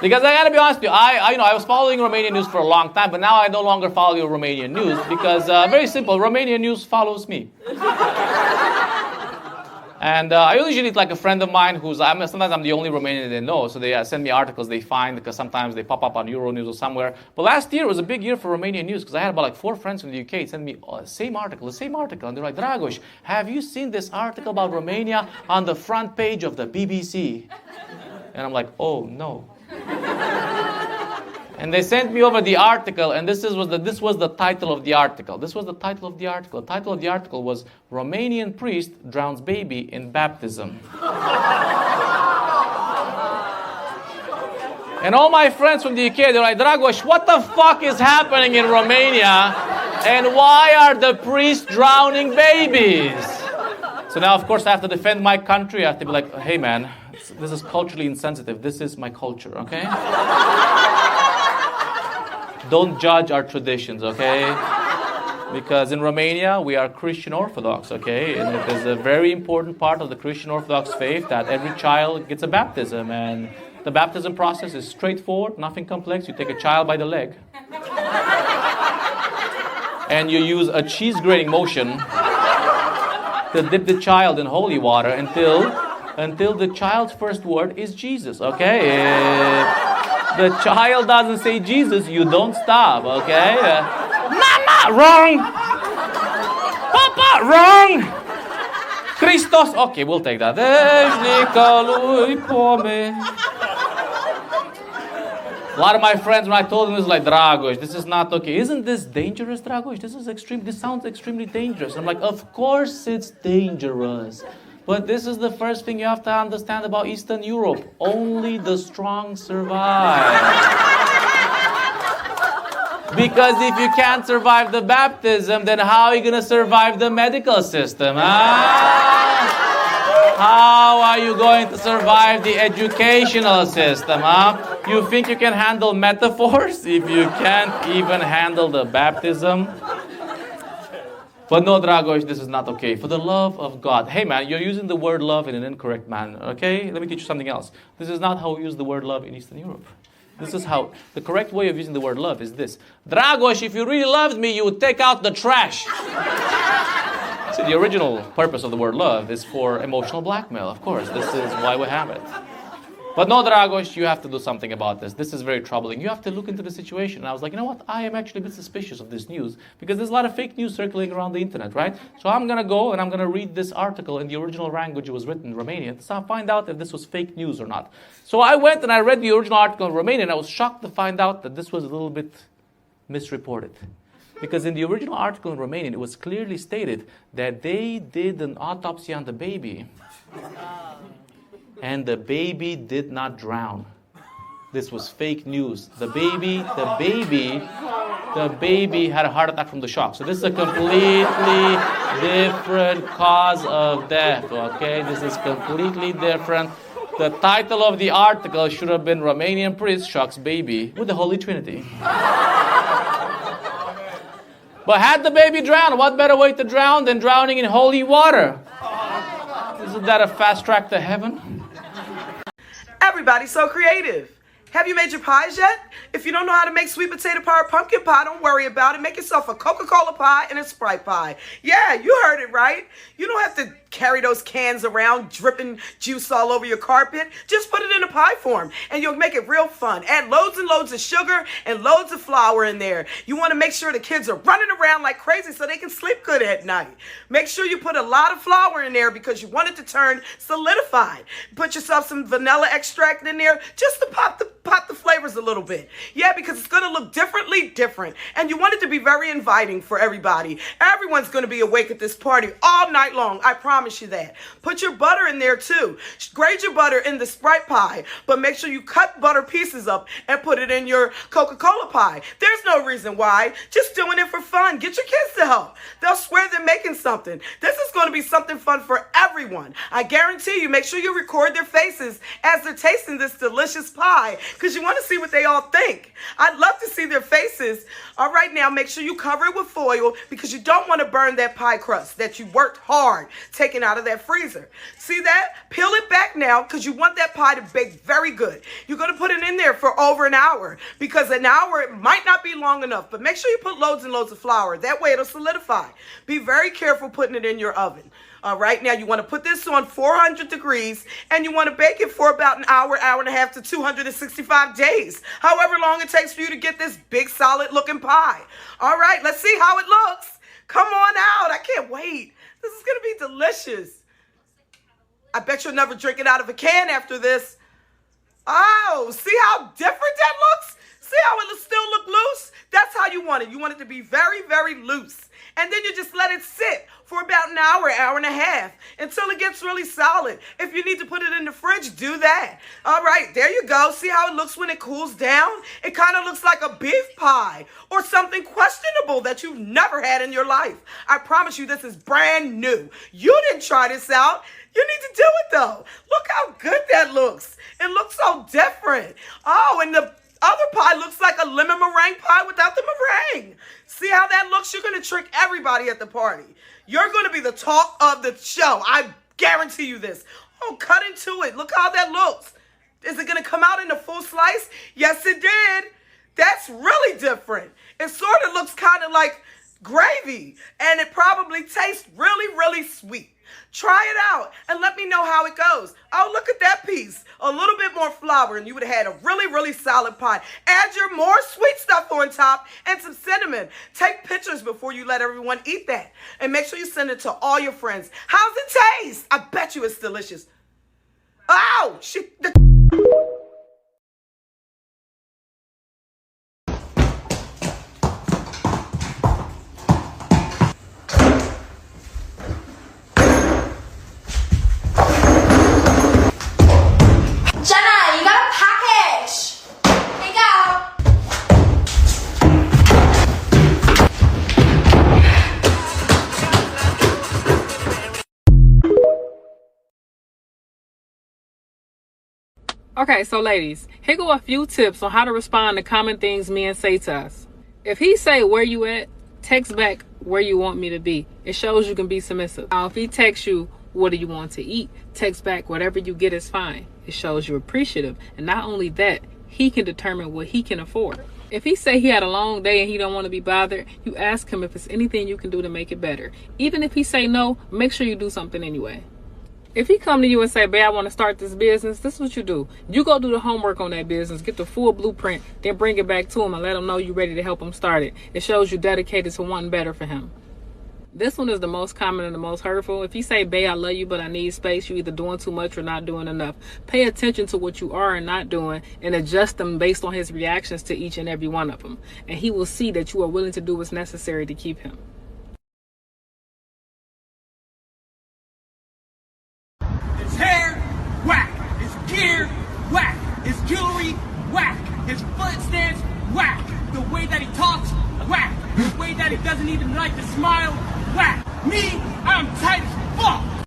Because I gotta be honest with you, I was following Romanian news for a long time, but now I no longer follow Romanian news because very simple, Romanian news follows me. And I usually like a friend of mine sometimes I'm the only Romanian they know, so they send me articles they find because sometimes they pop up on Euronews or somewhere. But last year was a big year for Romanian news because I had about like 4 friends from the UK send me the same article, and they're like, Dragoș, have you seen this article about Romania on the front page of the BBC? And I'm like, oh no. And they sent me over the article, and this was the title of the article. This was the title of the article. The title of the article was Romanian Priest Drowns Baby in Baptism. And all my friends from the UK, they're like, Dragoș, what the fuck is happening in Romania? And why are the priests drowning babies? So now, of course, I have to defend my country. I have to be like, hey man, this is culturally insensitive. This is my culture, okay? Don't judge our traditions, okay? Because in Romania, we are Christian Orthodox, okay? And it is a very important part of the Christian Orthodox faith that every child gets a baptism. And the baptism process is straightforward, nothing complex. You take a child by the leg. And you use a cheese grating motion to dip the child in holy water until the child's first word is Jesus, okay? The child doesn't say Jesus, you don't stop, okay? Mama, wrong! Papa, wrong! Christos, okay, we'll take that. A lot of my friends, when I told them this, like, Dragoș, this is not okay. Isn't this dangerous, Dragoș? This sounds extremely dangerous. I'm like, of course it's dangerous. But this is the first thing you have to understand about Eastern Europe. Only the strong survive. Because if you can't survive the baptism, then how are you going to survive the medical system? How are you going to survive the educational system? You think you can handle metaphors if you can't even handle the baptism? But no, Dragoș, this is not okay. For the love of God. Hey man, you're using the word love in an incorrect manner, okay? Let me teach you something else. This is not how we use the word love in Eastern Europe. This is how, the correct way of using the word love is this. Dragoș, if you really loved me, you would take out the trash. See, the original purpose of the word love is for emotional blackmail, of course. This is why we have it. But no, Dragoș, you have to do something about this. This is very troubling. You have to look into the situation. And I was like, you know what? I am actually a bit suspicious of this news because there's a lot of fake news circulating around the internet, right? So I'm going to go and I'm going to read this article in the original language it was written in Romanian to find out if this was fake news or not. So I went and I read the original article in Romanian and I was shocked to find out that this was a little bit misreported. Because in the original article in Romanian, it was clearly stated that they did an autopsy on the baby. And the baby did not drown. This was fake news. The baby had a heart attack from the shock. So this is a completely different cause of death, okay? This is completely different. The title of the article should have been Romanian Priest Shocks Baby with the Holy Trinity. But had the baby drowned, what better way to drown than drowning in holy water? Isn't that a fast track to heaven? Everybody's so creative. Have you made your pies yet? If you don't know how to make sweet potato pie or pumpkin pie, don't worry about it. Make yourself a Coca-Cola pie and a Sprite pie. Yeah, you heard it right. You don't have to carry those cans around dripping juice all over your carpet. Just put it in a pie form and you'll make it real fun. Add loads and loads of sugar and loads of flour in there. You want to make sure the kids are running around like crazy so they can sleep good at night. Make sure you put a lot of flour in there because you want it to turn solidified. Put yourself some vanilla extract in there just to pop the flavors a little bit. Yeah, because it's going to look different. And you want it to be very inviting for everybody. Everyone's going to be awake at this party all night long. I promise you that. Put your butter in there too. Grate your butter in the Sprite pie, but make sure you cut butter pieces up and put it in your Coca-Cola pie. There's no reason why. Just doing it for fun. Get your kids to help. They'll swear they're making something. This is going to be something fun for everyone. I guarantee you, make sure you record their faces as they're tasting this delicious pie, because you want to see what they all think. I'd love to see their faces. All right, now make sure you cover it with foil because you don't want to burn that pie crust that you worked hard taking out of that freezer. See that? Peel it back now because you want that pie to bake very good. You're going to put it in there for over an hour because an hour it might not be long enough, but make sure you put loads and loads of flour. That way it'll solidify. Be very careful putting it in your oven. All right, now you want to put this on 400 degrees and you want to bake it for about an hour, hour and a half to 265 days. However long it takes for you to get this big solid looking pie. All right, let's see how it looks. Come on out. I can't wait. This is going to be delicious. I bet you'll never drink it out of a can after this. Oh, see how different that looks? See how it still look loose? That's how you want it. You want it to be very, very loose. And then you just let it sit for about an hour, hour and a half until it gets really solid. If you need to put it in the fridge, do that. All right, there you go. See how it looks when it cools down? It kind of looks like a beef pie or something questionable that you've never had in your life. I promise you this is brand new. You didn't try this out. You need to do it though. Look how good that looks. It looks so different. Oh, and the other pie looks like a lemon meringue pie without the meringue. See how that looks? You're going to trick everybody at the party. You're going to be the talk of the show. I guarantee you this. Oh, cut into it. Look how that looks. Is it going to come out in a full slice? Yes, it did. That's really different. It sort of looks kind of like gravy, and it probably tastes really, really sweet. Try it out and let me know how it goes. Oh, look at that piece. A little bit more flour and you would have had a really, really solid pie. Add your more sweet stuff on top and some cinnamon. Take pictures before you let everyone eat that. And make sure you send it to all your friends. How's it taste? I bet you it's delicious. Oh, Okay, so ladies, here go a few tips on how to respond to common things men say to us. If he say, "Where you at?" text back, "Where you want me to be." It shows you can be submissive. Now, if he texts you, "What do you want to eat?" text back, "Whatever you get is fine." It shows you're appreciative. And not only that, he can determine what he can afford. If he say he had a long day and he don't want to be bothered, you ask him if it's anything you can do to make it better. Even if he say no, make sure you do something anyway. If he come to you and say, "Babe, I want to start this business," this is what you do. You go do the homework on that business, get the full blueprint, then bring it back to him and let him know you're ready to help him start it. It shows you dedicated to wanting better for him. This one is the most common and the most hurtful. If he say, "Babe, I love you, but I need space," you're either doing too much or not doing enough. Pay attention to what you are and not doing and adjust them based on his reactions to each and every one of them. And he will see that you are willing to do what's necessary to keep him. His hair, whack. His gear, whack. His jewelry, whack. His foot stance, whack. The way that he talks, whack. The way that he doesn't even like to smile, whack. Me, I'm tight as fuck.